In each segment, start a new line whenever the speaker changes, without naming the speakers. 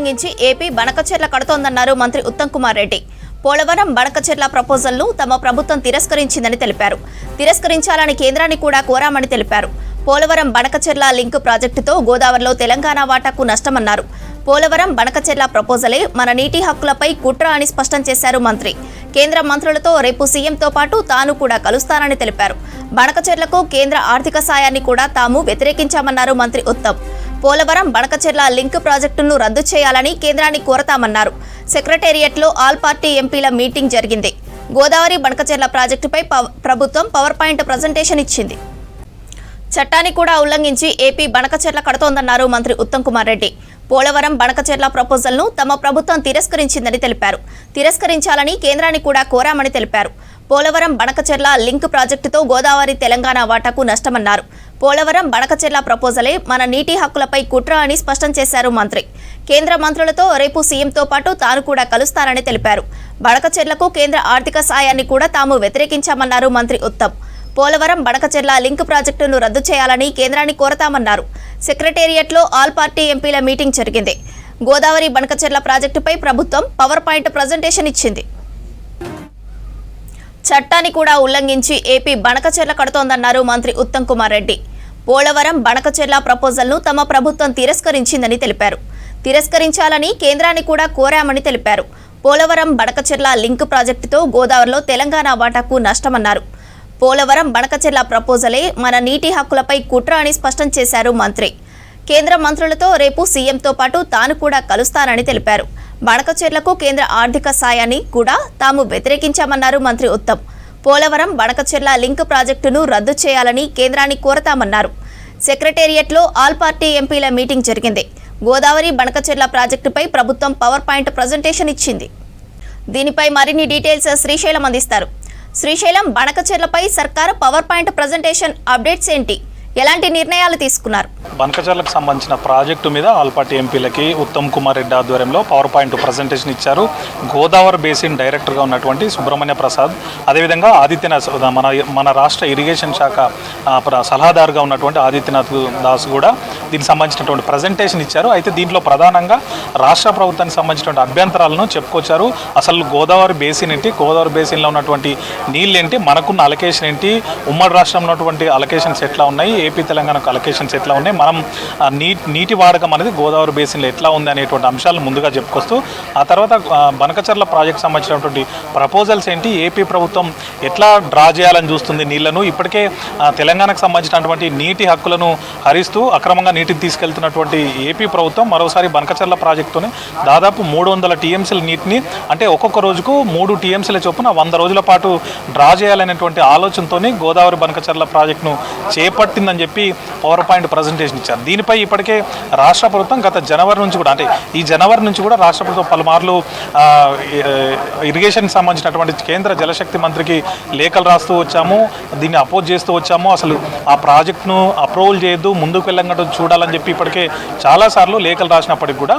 ఉల్లంఘించి ఏపీ బనకచెర్ల కడుతోందన్నారు మంత్రి ఉత్తమ్ కుమార్ రెడ్డి. పోలవరం బనకచెర్ల ప్రపోజల్ను తమ ప్రభుత్వం తిరస్కరించిందని తెలిపారు. తిరస్కరించాలని కేంద్రాన్ని కూడా కోరామని తెలిపారు. పోలవరం బనకచెర్ల లింక్ ప్రాజెక్టుతో గోదావరిలో తెలంగాణ వాటాకు నష్టమన్నారు. పోలవరం బనకచెర్ల ప్రపోజలే మన నీటి హక్కులపై కుట్ర అని స్పష్టం చేశారు మంత్రి. కేంద్ర మంత్రులతో రేపు సీఎంతో పాటు తాను కూడా కలుస్తానని తెలిపారు. బనకచెర్లకు కేంద్ర ఆర్థిక సాయాన్ని కూడా తాము వ్యతిరేకించామన్నారు మంత్రి ఉత్తమ్. పోలవరం బనకచెర్ల లింక్ ప్రాజెక్టును రద్దు చేయాలని కేంద్రాన్ని కోరతామన్నారు. సెక్రటేరియట్లో ఆల్ పార్టీ ఎంపీల మీటింగ్ జరిగింది. గోదావరి బనకచెర్ల ప్రాజెక్టుపై ప్రభుత్వం పవర్ పాయింట్ ప్రజెంటేషన్ ఇచ్చింది. చట్టాన్ని కూడా ఉల్లంఘించి ఏపీ బనకచెర్ల కడుతోందన్నారు మంత్రి ఉత్తమ్ కుమార్ రెడ్డి. పోలవరం బనకచెర్ల ప్రపోజల్ను తమ ప్రభుత్వం తిరస్కరించిందని తెలిపారు. తిరస్కరించాలని కేంద్రాన్ని కూడా కోరామని తెలిపారు. పోలవరం బనకచెర్ల లింక్ ప్రాజెక్టుతో గోదావరి తెలంగాణ వాటాకు నష్టమన్నారు. పోలవరం బనకచెర్ల ప్రపోజలే మన నీటి హక్కులపై కుట్ర అని స్పష్టం చేశారు మంత్రి. కేంద్ర మంత్రులతో రేపు సీఎంతో పాటు తాను కూడా కలుస్తారని తెలిపారు. బనకచెర్లకు కేంద్ర ఆర్థిక సాయాన్ని కూడా తాము వ్యతిరేకించామన్నారు మంత్రి ఉత్తమ్. పోలవరం బనకచెర్ల లింక్ ప్రాజెక్టును రద్దు చేయాలని కేంద్రాన్ని కోరతామన్నారు. సెక్రటేరియట్లో ఆల్ పార్టీ ఎంపీల మీటింగ్ జరిగింది. గోదావరి బనకచెర్ల ప్రాజెక్టుపై ప్రభుత్వం పవర్ పాయింట్ ప్రజెంటేషన్ ఇచ్చింది. చట్టాన్ని కూడా ఉల్లంఘించి ఏపీ బనకచెర్ల కడుతోందన్నారు మంత్రి ఉత్తమ్ కుమార్ రెడ్డి. పోలవరం బనకచెర్ల ప్రపోజల్ను తమ ప్రభుత్వం తిరస్కరించిందని తెలిపారు. తిరస్కరించాలని కేంద్రాన్ని కూడా కోరామని తెలిపారు. పోలవరం బనకచెర్ల లింక్ ప్రాజెక్టుతో గోదావరిలో తెలంగాణ వాటాకు నష్టమన్నారు. పోలవరం బనకచెర్ల ప్రపోజలే మన నీటి హక్కులపై కుట్ర అని స్పష్టం చేశారు మంత్రి. కేంద్ర మంత్రులతో రేపు సీఎంతో పాటు తాను కూడా కలుస్తానని తెలిపారు. బనకచెర్లకు కేంద్ర ఆర్థిక సాయాన్ని కూడా తాము వ్యతిరేకించామన్నారు మంత్రి ఉత్తమ్. పోలవరం బనకచెర్ల లింక్ ప్రాజెక్టును రద్దు చేయాలని కేంద్రాన్ని కోరతామన్నారు. సెక్రటేరియట్లో ఆల్ పార్టీ ఎంపీల మీటింగ్ జరిగింది. గోదావరి బనకచెర్ల ప్రాజెక్టుపై ప్రభుత్వం పవర్ పాయింట్ ప్రజెంటేషన్ ఇచ్చింది. దీనిపై మరిన్ని డీటెయిల్స్ శ్రీశైలం అందిస్తారు. శ్రీశైలం, బనకచెర్లపై సర్కారు పవర్ పాయింట్ ప్రజెంటేషన్ అప్డేట్స్ ఏంటి? ఎలాంటి నిర్ణయాలు తీసుకున్నారు?
బనకచెర్లకు సంబంధించిన ప్రాజెక్టు మీద ఆల్ పార్టీ ఎంపీలకి ఉత్తమ్ కుమార్ రెడ్డి ఆధ్వర్యంలో పవర్ పాయింట్ ప్రజెంటేషన్ ఇచ్చారు. గోదావరి బేసిన్ డైరెక్టర్గా ఉన్నటువంటి సుబ్రహ్మణ్య ప్రసాద్, అదేవిధంగా ఆదిత్యనాథ్, మన రాష్ట్ర ఇరిగేషన్ శాఖ సలహాదారుగా ఉన్నటువంటి ఆదిత్యనాథ్ దాస్ కూడా దీనికి సంబంధించినటువంటి ప్రజెంటేషన్ ఇచ్చారు. అయితే దీంట్లో ప్రధానంగా రాష్ట్ర ప్రభుత్వానికి సంబంధించినటువంటి అభ్యంతరాలను చెప్పుకొచ్చారు. అసలు గోదావరి బేసిన్ ఏంటి, గోదావరి బేసిన్లో ఉన్నటువంటి నీళ్ళు ఏంటి, మనకున్న అలొకేషన్ ఏంటి, ఉమ్మడి రాష్ట్రంలో ఉన్నటువంటి అలొకేషన్స్ ఎట్లా ఉన్నాయి, ఏపీ తెలంగాణకు అలొకేషన్స్ ఎట్లా ఉన్నాయి, మనం నీటి వాడకం అనేది గోదావరి బేసిన్లో ఎట్లా ఉంది అనేటువంటి అంశాలను ముందుగా చెప్పుకొస్తూ ఆ తర్వాత బనకచెర్ల ప్రాజెక్ట్ సంబంధించినటువంటి ప్రపోజల్స్ ఏంటి, ఏపీ ప్రభుత్వం ఎట్లా డ్రా చేయాలని చూస్తుంది నీళ్లను, ఇప్పటికే తెలంగాణకు సంబంధించినటువంటి నీటి హక్కులను హరిస్తూ అక్రమంగా నీటిని తీసుకెళ్తున్నటువంటి ఏపీ ప్రభుత్వం మరోసారి బనకచెర్ల ప్రాజెక్టుని దాదాపు 300 టీఎంసీల నీటిని, అంటే ఒక్కొక్క రోజుకు 3 టీఎంసీల చొప్పున 100 రోజుల పాటు డ్రా చేయాలనేటువంటి ఆలోచనతోని గోదావరి బనకచెర్ల ప్రాజెక్టును చేపట్టిందని చెప్పి పవర్ పాయింట్ ప్రజెంటేషన్ ఇచ్చారు. దీనిపై ఇప్పటికే రాష్ట్ర ప్రభుత్వం గత జనవరి నుంచి కూడా, అంటే ఈ జనవరి నుంచి కూడా రాష్ట్ర ప్రభుత్వం పలుమార్లు ఇరిగేషన్కి సంబంధించినటువంటి కేంద్ర జలశక్తి మంత్రికి లేఖలు రాస్తూ వచ్చాము, దీన్ని అపోజ్ చేస్తూ వచ్చాము. అసలు ఆ ప్రాజెక్టును అప్రూవల్ చేయొద్దు, ముందుకు వెళ్ళంగట్టు చూడాలని చెప్పి ఇప్పటికే చాలాసార్లు లేఖలు రాసినప్పటికీ కూడా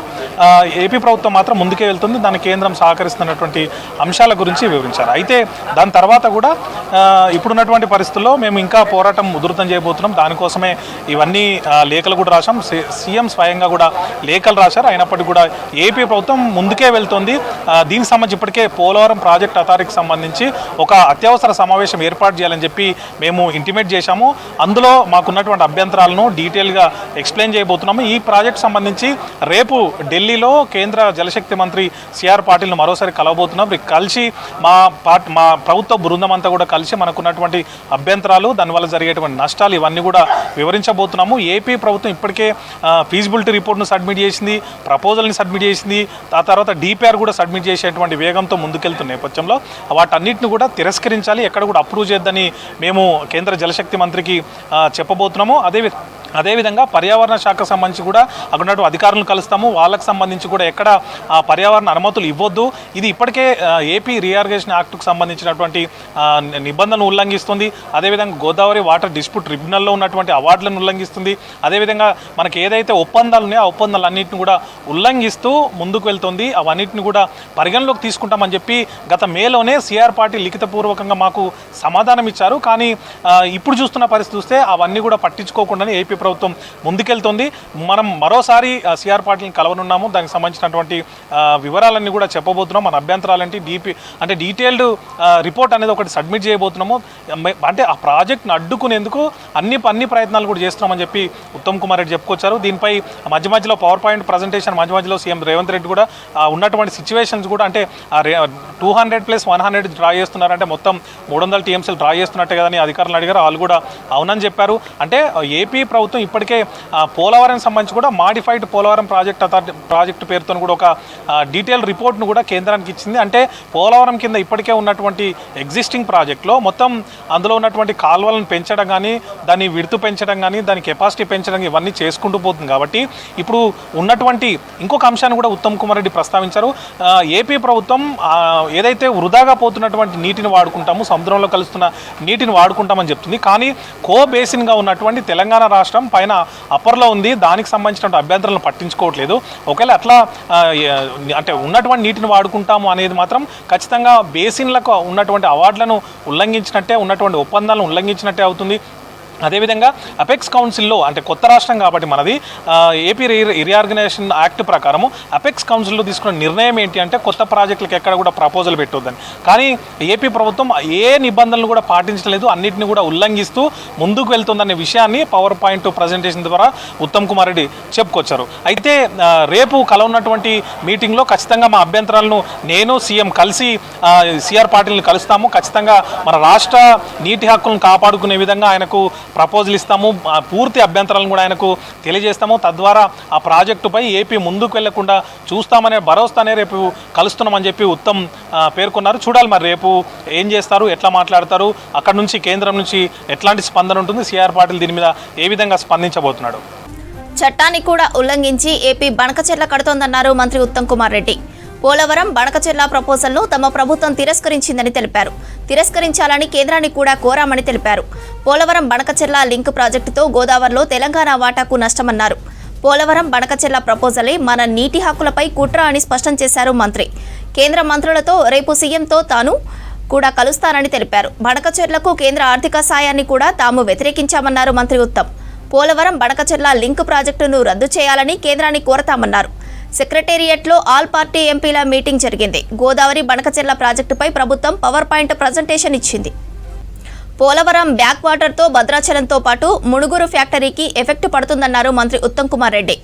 ఏపీ ప్రభుత్వం మాత్రం ముందుకే వెళ్తుంది, దాని కేంద్రం సహకరిస్తున్నటువంటి అంశాల గురించి వివరించారు. అయితే దాని తర్వాత కూడా ఇప్పుడున్నటువంటి పరిస్థితుల్లో మేము ఇంకా పోరాటం ఉధృతం చేయబోతున్నాం, దానికోసమే ఇవన్నీ లేఖలు కూడా రాశాం, సీఎం స్వయంగా కూడా లేఖలు రాశారు. అయినప్పటికీ కూడా ఏపీ ప్రభుత్వం ముందుకే వెళ్తుంది. దీనికి సంబంధించి ఇప్పటికే పోలవరం ప్రాజెక్ట్ అథారిటీకి సంబంధించి ఒక అత్యవసర సమావేశం ఏర్పాటు చేయాలని చెప్పి మేము ఇంటిమేట్ చేశాము. అందులో మాకున్నటువంటి అభ్యంతరాలను డీటెయిల్గా ఎక్స్ప్లెయిన్ చేయబోతున్నాము. ఈ ప్రాజెక్ట్ సంబంధించి రేపు ఢిల్లీలో కేంద్ర జలశక్తి మంత్రి సిఆర్ పాటిల్ను మరోసారి కలవబోతున్నాం. కలిసి మా ప్రభుత్వ బృందం అంతా కూడా కలిసి మనకున్నటువంటి అభ్యంతరాలు, దానివల్ల జరిగేటువంటి నష్టాలు ఇవన్నీ కూడా వివరించబోతున్నాము. ఏపీ ప్రభుత్వం ఇప్పటికే ఫీజిబిలిటీ రిపోర్ట్ను సబ్మిట్ చేసింది, ప్రపోజల్ని సబ్మిట్ చేసింది, ఆ తర్వాత డిపిఆర్ కూడా సబ్మిట్ చేసేటువంటి వేగంతో ముందుకెళ్తున్న నేపథ్యంలో వాటన్నిటిని కూడా తిరస్కరించాలి, ఎక్కడ కూడా అప్రూవ్ చేయొద్దని మేము కేంద్ర జలశక్తి మంత్రికి చెప్పబోతున్నాము. అదేవిధంగా పర్యావరణ శాఖకు సంబంధించి కూడా అక్కడ అధికారులను కలుస్తాము, వాళ్ళకు సంబంధించి కూడా ఎక్కడ పర్యావరణ అనుమతులు ఇవ్వద్దు, ఇది ఇప్పటికే ఏపీ రీఆర్గనైజేషన్ యాక్ట్కు సంబంధించినటువంటి నిబంధనలు ఉల్లంఘిస్తుంది. అదేవిధంగా గోదావరి వాటర్ డిస్ప్యూట్ ట్రిబ్యునల్లో ఉన్నటువంటి అవార్డులను ఉల్లంఘిస్తుంది. అదేవిధంగా మనకి ఏదైతే ఒప్పందాలు ఉన్నాయో ఆ ఒప్పందాలన్నింటిని కూడా ఉల్లంఘిస్తూ ముందుకు వెళ్తుంది. అవన్నిటిని కూడా పరిగణలోకి తీసుకుంటామని చెప్పి గత మేలోనే సిఆర్ పార్టీ లిఖితపూర్వకంగా మాకు సమాధానం ఇచ్చారు. కానీ ఇప్పుడు చూస్తున్న పరిస్థితి చూస్తే అవన్నీ కూడా పట్టించుకోకుండానే ఏపీ ప్రభుత్వం ముందుకెళ్తుంది. మనం మరోసారి సిఆర్ పార్టీని కలవనున్నాము. దానికి సంబంధించినటువంటి వివరాలన్నీ కూడా చెప్పబోతున్నాం. మన అభ్యంతరాలంటే డీటెయిల్డ్ రిపోర్ట్ అనేది ఒకటి సబ్మిట్ చేయబోతున్నాము. అంటే ఆ ప్రాజెక్ట్ను అడ్డుకునేందుకు అన్ని ప్రయత్నాలు కూడా చేస్తున్నామని చెప్పి ఉత్తమ్ కుమార్ రెడ్డి చెప్పుకొచ్చారు. దీనిపై మధ్యలో పవర్ పాయింట్ ప్రజెంటేషన్ మధ్యలో సీఎం రేవంత్ రెడ్డి కూడా ఉన్నటువంటి సిచ్యువేషన్స్ కూడా అంటే 200+100 డ్రా చేస్తున్నారంటే మొత్తం 300 TMCలు డ్రా చేస్తున్నట్టే కదని అధికారులు అడిగారు. వాళ్ళు కూడా అవునని చెప్పారు. అంటే ఏపీ ప్రభుత్వం ఇప్పటికే పోలవరం సంబంధించి కూడా మాడిఫైడ్ పోలవరం ప్రాజెక్టు పేరుతో కూడా ఒక డీటెయిల్ రిపోర్ట్ను కూడా కేంద్రానికి ఇచ్చింది. అంటే పోలవరం కింద ఇప్పటికే ఉన్నటువంటి ఎగ్జిస్టింగ్ ప్రాజెక్టులో మొత్తం అందులో ఉన్నటువంటి కాలువలను పెంచడం కానీ దాన్ని విడుతు పెంచడం కానీ దాని కెపాసిటీ పెంచడం ఇవన్నీ చేసుకుంటూ పోతుంది. కాబట్టి ఇప్పుడు ఉన్నటువంటి ఇంకొక అంశాన్ని కూడా ఉత్తమ్ కుమార్ రెడ్డి ప్రస్తావించారు. ఏపీ ప్రభుత్వం ఏదైతే వృధాగా పోతున్నటువంటి నీటిని వాడుకుంటాము, సముద్రంలో కలుస్తున్న నీటిని వాడుకుంటామని చెప్తుంది. కానీ కో బేసిన్గా ఉన్నటువంటి తెలంగాణ రాష్ట్రం పైన అప్పర్లో ఉంది. దానికి సంబంధించిన అభ్యంతరాలను పట్టించుకోవట్లేదు. ఒకవేళ అట్లా అంటే ఉన్నటువంటి నీటిని వాడుకుంటాము అనేది మాత్రం ఖచ్చితంగా బేసిన్లకు ఉన్నటువంటి అవార్డులను ఉల్లంఘించినట్టే, ఉన్నటువంటి ఒప్పందాలను ఉల్లంఘించినట్టే అవుతుంది. అదేవిధంగా అపెక్స్ కౌన్సిల్లో అంటే కొత్త రాష్ట్రం కాబట్టి మనది ఏపీ రీఆర్గనైజేషన్ యాక్ట్ ప్రకారము అపెక్స్ కౌన్సిల్లో తీసుకున్న నిర్ణయం ఏంటి అంటే కొత్త ప్రాజెక్టులకు ఎక్కడ కూడా ప్రపోజల్ పెట్టొద్దని. కానీ ఏపీ ప్రభుత్వం ఏ నిబంధనలు కూడా పాటించలేదు, అన్నింటినీ కూడా ఉల్లంఘిస్తూ ముందుకు వెళ్తుందనే విషయాన్ని పవర్ పాయింట్ ప్రజెంటేషన్ ద్వారా ఉత్తమ్ కుమార్ రెడ్డి చెప్పుకొచ్చారు. అయితే రేపు కలవన్నటువంటి మీటింగ్లో ఖచ్చితంగా మా అభ్యంతరాలను నేను సీఎం కలిసి సిఆర్ పార్టీలను కలుస్తాము. ఖచ్చితంగా మన రాష్ట్ర నీటి హక్కులను కాపాడుకునే విధంగా ఆయనకు ప్రపోజల్ ఇస్తాము. పూర్తి అభ్యంతరాలను కూడా ఆయనకు తెలియజేస్తాము. తద్వారా ఆ ప్రాజెక్టుపై ఏపీ ముందుకు వెళ్లకుండా చూస్తామనే భరోసానే రేపు కలుస్తున్నామని చెప్పి ఉత్తమ్ పేర్కొన్నారు. చూడాలి మరి రేపు ఏం చేస్తారు, ఎట్లా మాట్లాడతారు, అక్కడ నుంచి కేంద్రం నుంచి ఎట్లాంటి స్పందన ఉంటుంది, సిఆర్ పాటిల్ దీని మీద ఏ విధంగా స్పందించబోతున్నాడు.
చట్టాన్ని కూడా ఉల్లంఘించి ఏపీ బణకచెర్ల కడుతోందన్నారు మంత్రి ఉత్తమ్ కుమార్ రెడ్డి. పోలవరం బణకచెర్ల ప్రపోజల్ను తమ ప్రభుత్వం తిరస్కరించిందని తెలిపారు. తిరస్కరించాలని కేంద్రాన్ని కూడా కోరామని తెలిపారు. పోలవరం బణకచెర్ల లింక్ ప్రాజెక్టుతో గోదావరిలో తెలంగాణ వాటాకు నష్టమన్నారు. పోలవరం బణకచెర్ల ప్రపోజలే మన నీటి హక్కులపై కుట్ర అని స్పష్టం చేశారు మంత్రి. కేంద్ర మంత్రులతో రేపు సీఎంతో తాను కూడా కలుస్తానని తెలిపారు. బణకచెర్లకు కేంద్ర ఆర్థిక సాయాన్ని కూడా తాము వ్యతిరేకించామన్నారు మంత్రి ఉత్తమ్. పోలవరం బణకచెర్ల లింక్ ప్రాజెక్టును రద్దు చేయాలని కేంద్రాన్ని కోరతామన్నారు. సెక్రటేరియట్లో ఆల్ పార్టీ ఎంపీల మీటింగ్ జరిగింది. గోదావరి బణకచెర్ల ప్రాజెక్టుపై ప్రభుత్వం పవర్ పాయింట్ ప్రజెంటేషన్ ఇచ్చింది. పోలవరం బ్యాక్ వాటర్తో భద్రాచలంతో పాటు మునుగురు ఫ్యాక్టరీకి ఎఫెక్ట్ పడుతుందన్నారు మంత్రి ఉత్తమ్ కుమార్ రెడ్డి.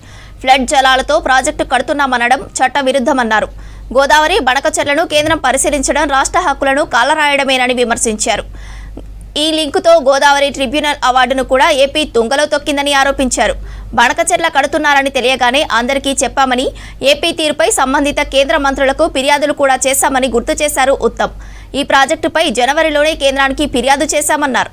ఫ్లడ్ జలాలతో ప్రాజెక్టు కడుతున్నామనడం చట్ట విరుద్ధమన్నారు. గోదావరి బణకచెర్లను కేంద్రం పరిశీలించడం రాష్ట్ర హక్కులను కాలరాయడమేనని విమర్శించారు. ఈ లింకుతో గోదావరి ట్రిబ్యునల్ అవార్డును కూడా ఏపీ తుంగలో తొక్కిందని ఆరోపించారు. బణకచెర్ల కడుతున్నారని తెలియగానే అందరికీ చెప్పామని, ఏపీ తీరుపై సంబంధిత కేంద్ర మంత్రులకు ఫిర్యాదులు కూడా చేశామని గుర్తు చేశారు ఉత్తమ్. ఈ ప్రాజెక్టుపై జనవరిలోనే కేంద్రానికి ఫిర్యాదు చేశామన్నారు.